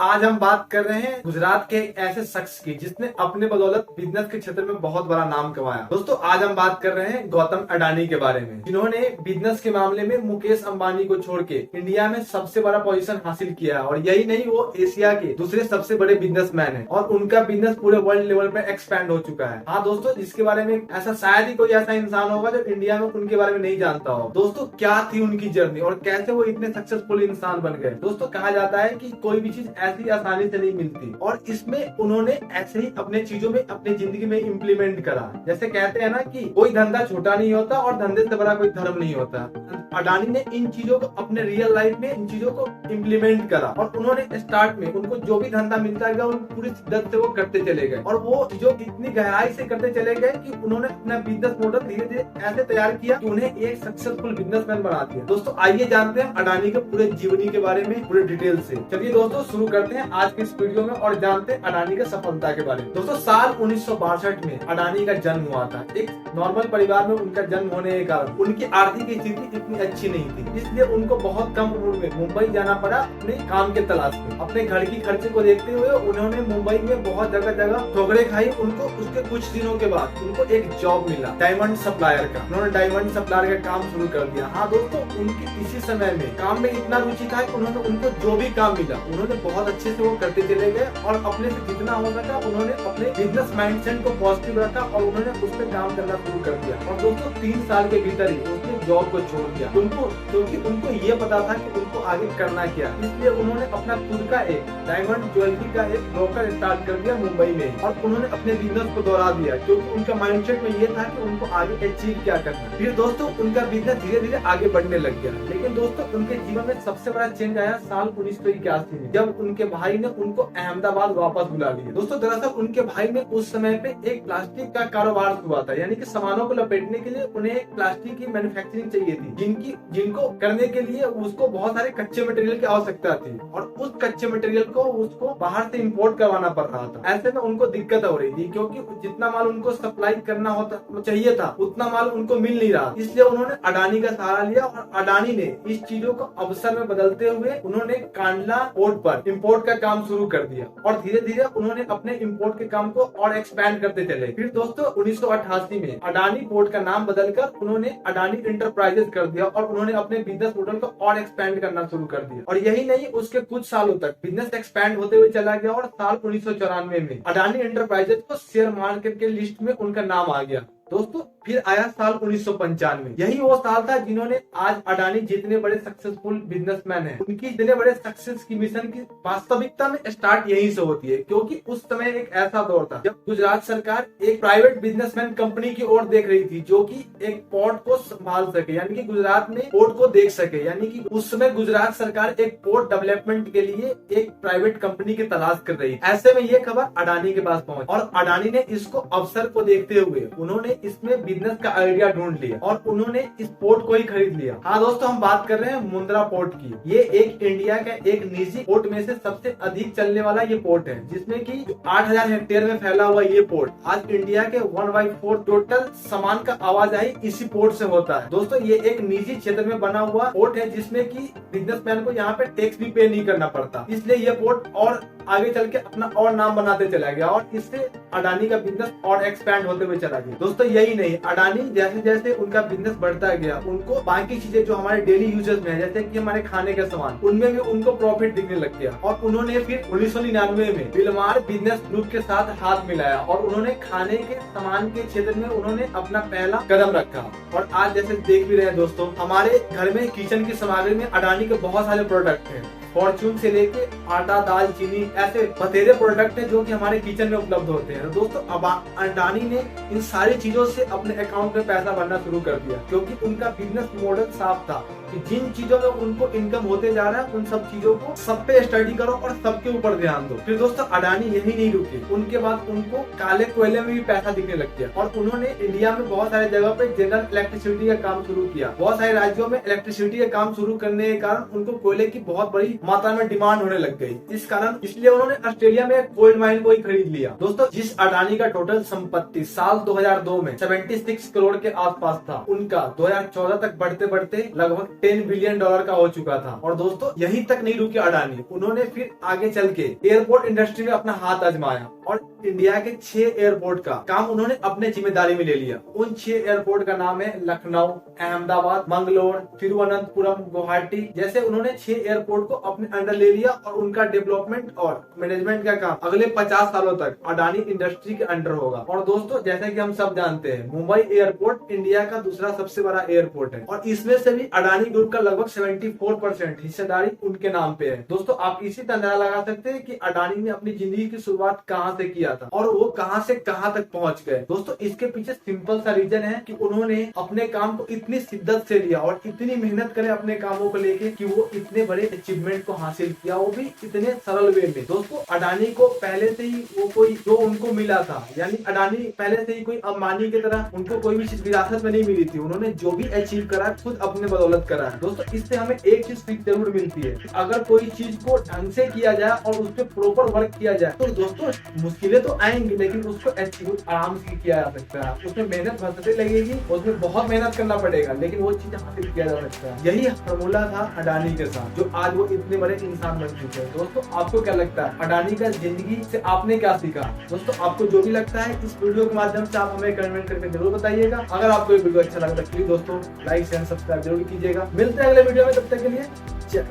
आज हम बात कर रहे हैं गुजरात के एक ऐसे शख्स की जिसने अपने बदौलत बिजनेस के क्षेत्र में बहुत बड़ा नाम कमाया। दोस्तों आज हम बात कर रहे हैं गौतम अडानी के बारे में, जिन्होंने बिजनेस के मामले में मुकेश अंबानी को छोड़ के इंडिया में सबसे बड़ा पोजीशन हासिल किया है। और यही नहीं, वो एशिया के दूसरे सबसे बड़े बिजनेसमैन है और उनका बिजनेस पूरे वर्ल्ड लेवल पे एक्सपैंड हो चुका है। हाँ दोस्तों, इसके बारे में ऐसा शायद ही कोई ऐसा इंसान होगा जो इंडिया में उनके बारे में नहीं जानता हो। दोस्तों क्या थी उनकी जर्नी और कैसे वो इतने सक्सेसफुल इंसान बन गए। दोस्तों कहा जाता है कि कोई भी चीज ऐसी आसानी से नहीं मिलती और इसमें उन्होंने ऐसे ही अपने चीजों में अपनी जिंदगी में इम्प्लीमेंट करा। जैसे कहते हैं ना कि कोई धंधा छोटा नहीं होता और धंधे से बड़ा कोई धर्म नहीं होता। अडानी ने इन चीजों को अपने रियल लाइफ में इन चीजों को इम्प्लीमेंट करा और उन्होंने स्टार्ट में उनको जो भी धंधा मिलता गया उन पूरी शिद्दत से वो करते चले गए और वो जो इतनी गहराई से करते चले गए कि उन्होंने अपना बिजनेस मॉडल धीरे धीरे ऐसे तैयार किया कि उन्हें एक सक्सेसफुल बिजनेसमैन बना दिया। दोस्तों आइए जानते हैं अडानी के पूरे जीवनी के बारे में पूरे डिटेल से। चलिए दोस्तों शुरू करते हैं आज के इस वीडियो में और जानते हैं अडानी के सफलता के बारे में। दोस्तों साल 1962 में अडानी का जन्म हुआ था। एक नॉर्मल परिवार में उनका जन्म होने के कारण उनकी आर्थिक स्थिति इतनी अच्छी नहीं थी, इसलिए उनको बहुत कम उम्र में मुंबई जाना पड़ा अपने काम के तलाश में। अपने घर की खर्चे को देखते हुए उन्होंने मुंबई में बहुत जगह जगह ठोकरें खाई। उनको उसके कुछ दिनों के बाद उनको एक जॉब मिला डायमंड सप्लायर का। उन्होंने डायमंड सप्लायर का काम शुरू कर दिया। हाँ दोस्तों, उनकी इसी समय में काम में इतना रुचि था कि उन्होंने उनको जो भी काम मिला उन्होंने बहुत अच्छे से वो करते चले गए और अपने से जितना हो सका उन्होंने अपने बिजनेस माइंडसेट को पॉजिटिव रखा और उन्होंने उस पर काम करना शुरू कर दिया। और दोस्तों 3 साल के भीतर ही उसने जॉब को छोड़ दिया क्योंकि उनको ये पता था कि उनको आगे करना क्या। इसलिए उन्होंने अपना खुद का एक डायमंड ज्वेलरी का एक ब्रोकर स्टार्ट कर दिया मुंबई में और उन्होंने अपने बिजनेस को दोहरा दिया क्योंकि उनका माइंडसेट में ये था कि उनको आगे अचीव क्या करना। फिर दोस्तों उनका बिजनेस धीरे धीरे आगे बढ़ने लग गया। लेकिन दोस्तों उनके जीवन में सबसे बड़ा चेंज आया साल 1981 में, जब उनके भाई ने उनको अहमदाबाद वापस बुला लिया। दोस्तों दरअसल उनके भाई ने उस समय पे एक प्लास्टिक का कारोबार हुआ था, यानी कि सामानों को लपेटने के लिए उन्हें एक प्लास्टिक की मैन्युफैक्चरिंग चाहिए थी, जिनको करने के लिए उसको बहुत सारे कच्चे मटेरियल की आवश्यकता थी और उस कच्चे मटेरियल को उसको बाहर से इंपोर्ट करवाना पड़ रहा था। ऐसे में उनको दिक्कत हो रही थी क्योंकि जितना माल उनको सप्लाई करना होता चाहिए था उतना माल उनको मिल नहीं रहा। इसलिए उन्होंने अडानी का सहारा लिया और अडानी ने इस चीजों को अवसर में बदलते हुए उन्होंने कांडला पोर्ट पर इंपोर्ट का काम शुरू कर दिया और धीरे धीरे उन्होंने अपने इंपोर्ट के काम को और एक्सपैंड करते चले। फिर दोस्तों 1988 में अडानी पोर्ट का नाम बदलकर उन्होंने अडानी इंटरप्राइजेस कर दिया और उन्होंने अपने बिजनेस मॉडल को और एक्सपैंड करना शुरू कर दिया। और यही नहीं, उसके कुछ सालों तक बिजनेस एक्सपैंड होते हुए चला गया और साल 1994 में अडानी इंटरप्राइजेस को शेयर मार्केट के लिस्ट में उनका नाम आ गया। दोस्तों फिर आया साल 1995। यही वो साल था जिन्होंने आज अडानी जितने बड़े सक्सेसफुल बिजनेसमैन हैं उनकी जितने बड़े सक्सेस की मिशन की वास्तविकता में स्टार्ट यहीं से होती है, क्योंकि उस समय एक ऐसा दौर था जब गुजरात सरकार एक प्राइवेट बिजनेसमैन कंपनी की ओर देख रही थी जो कि एक पोर्ट को संभाल सके, यानी कि गुजरात में पोर्ट को देख सके। यानी कि उस समय गुजरात सरकार एक पोर्ट डेवलपमेंट के लिए एक प्राइवेट कंपनी की तलाश कर रही। ऐसे में ये खबर अडानी के पास पहुंची और अडानी ने इसको अवसर को देखते हुए उन्होंने इसमें बिजनेस का आइडिया ढूंढ लिया और उन्होंने इस पोर्ट को ही खरीद लिया। हाँ दोस्तों, हम बात कर रहे हैं मुंद्रा पोर्ट की। ये एक इंडिया का एक निजी पोर्ट में से सबसे अधिक चलने वाला ये पोर्ट है, जिसमें कि 8000 हेक्टेयर में फैला हुआ ये पोर्ट आज इंडिया के 1/4 टोटल सामान का आवाजाही इसी पोर्ट से होता है। दोस्तों ये एक निजी क्षेत्र में बना हुआ पोर्ट है जिसमें कि बिजनेसमैन को यहाँ पे टैक्स भी पे नहीं करना पड़ता, इसलिए ये पोर्ट और आगे चल के अपना और नाम बनाते चला गया और इससे अडानी का बिजनेस और एक्सपैंड होते हुए चला गया। दोस्तों यही नहीं, अडानी जैसे जैसे उनका बिजनेस बढ़ता गया उनको बाकी चीजें जो हमारे डेली यूजेस में है, जैसे कि हमारे खाने के सामान, उनमें भी उनको प्रॉफिट दिखने लग गया और उन्होंने फिर 1999 में बिलमार बिजनेस ग्रुप के साथ हाथ मिलाया और उन्होंने खाने के सामान के क्षेत्र में उन्होंने अपना पहला कदम रखा। और आज जैसे देख भी रहे हैं दोस्तों, हमारे घर में किचन की सामग्री में अडानी के बहुत सारे प्रोडक्ट हैं। फॉर्च्यून से लेके आटा, दाल, चीनी, ऐसे बतेरे प्रोडक्ट हैं जो कि हमारे किचन में उपलब्ध होते हैं। दोस्तों अब अडानी ने इन सारी चीजों से अपने अकाउंट में पैसा भरना शुरू कर दिया क्योंकि उनका बिजनेस मॉडल साफ था कि जिन चीजों में उनको इनकम होते जा रहा है उन सब चीजों को सब पे स्टडी करो और सबके ऊपर ध्यान दो। फिर दोस्तों अडानी यही नहीं रुके, उनके बाद उनको काले कोयले में भी पैसा दिखने लग गया और उन्होंने इंडिया में बहुत सारे जगह पे जनरल इलेक्ट्रिसिटी का काम शुरू किया। बहुत सारे राज्यों में इलेक्ट्रिसिटी का काम शुरू करने के कारण उनको कोयले की बहुत बड़ी मात्रा में डिमांड होने लग गई। इस कारण इसलिए उन्होंने ऑस्ट्रेलिया में कोल माइन को ही खरीद लिया। दोस्तों जिस अडानी का टोटल संपत्ति साल 2002 में 76 करोड़ के आसपास था, उनका 2014 तक बढ़ते बढ़ते लगभग $10 बिलियन का हो चुका था। और दोस्तों यहीं तक नहीं रुके अडानी, उन्होंने फिर आगे चल के एयरपोर्ट इंडस्ट्री में अपना हाथ आजमाया और इंडिया के 6 एयरपोर्ट का काम उन्होंने अपने जिम्मेदारी में ले लिया। उन 6 एयरपोर्ट का नाम है लखनऊ, अहमदाबाद, मंगलोर, तिरुवनंतपुरम, गुवाहाटी। जैसे उन्होंने 6 एयरपोर्ट को अपने अंडर ले लिया और उनका डेवलपमेंट और मैनेजमेंट का काम अगले 50 सालों तक अडानी इंडस्ट्री के अंडर होगा। और दोस्तों जैसे कि हम सब जानते हैं, मुंबई एयरपोर्ट इंडिया का दूसरा सबसे बड़ा एयरपोर्ट है और इसमें से भी अडानी ग्रुप का लगभग 74% हिस्सेदारी उनके नाम पे है। दोस्तों आप इसी तरह अंदाजा लगा सकते हैं कि अडानी ने अपनी जिंदगी की शुरुआत कहाँ से किया था और वो कहां से कहां तक पहुंच गए। दोस्तों इसके पीछे सिंपल सा रीजन है कि उन्होंने अपने काम को इतनी शिद्दत से लिया और इतनी मेहनत करे अपने कामों को लेके कि वो इतने बड़े अचीवमेंट को हासिल किया, वो भी इतने सरल वे में। दोस्तों अडानी को पहले से ही वो कोई जो उनको मिला था, यानी अडानी पहले से ही कोई अंबानी की तरह उनको कोई भी चीज विरासत में नहीं मिली थी। उन्होंने जो भी अचीव करा खुद अपने बदौलत करा है। दोस्तों इससे हमें एक चीज सीख जरूर मिलती है, अगर कोई चीज को ढंग से किया जाए और उस पर प्रॉपर वर्क किया जाए तो दोस्तों मुश्किलें तो आएंगी लेकिन उसको अचीव आराम से किया जा सकता है। उसमें मेहनत भरसते लगेगी, उसमें बहुत मेहनत करना पड़ेगा लेकिन वो चीज हासिल किया जा सकता है। यही फॉर्मूला था अडानी के साथ, जो आज वो इतने बड़े इंसान बन चुके हैं। दोस्तों आपको क्या लगता है अडानी का जिंदगी से आपने क्या सीखा? दोस्तों आपको जो भी लगता है इस वीडियो के माध्यम से आप हमें कमेंट करके जरूर बताइएगा। अगर आपको ये वीडियो अच्छा लगा तो प्लीज दोस्तों लाइक शेयर सब्सक्राइब जरूर कीजिएगा। मिलते हैं अगले वीडियो में, तब तक के लिए जय।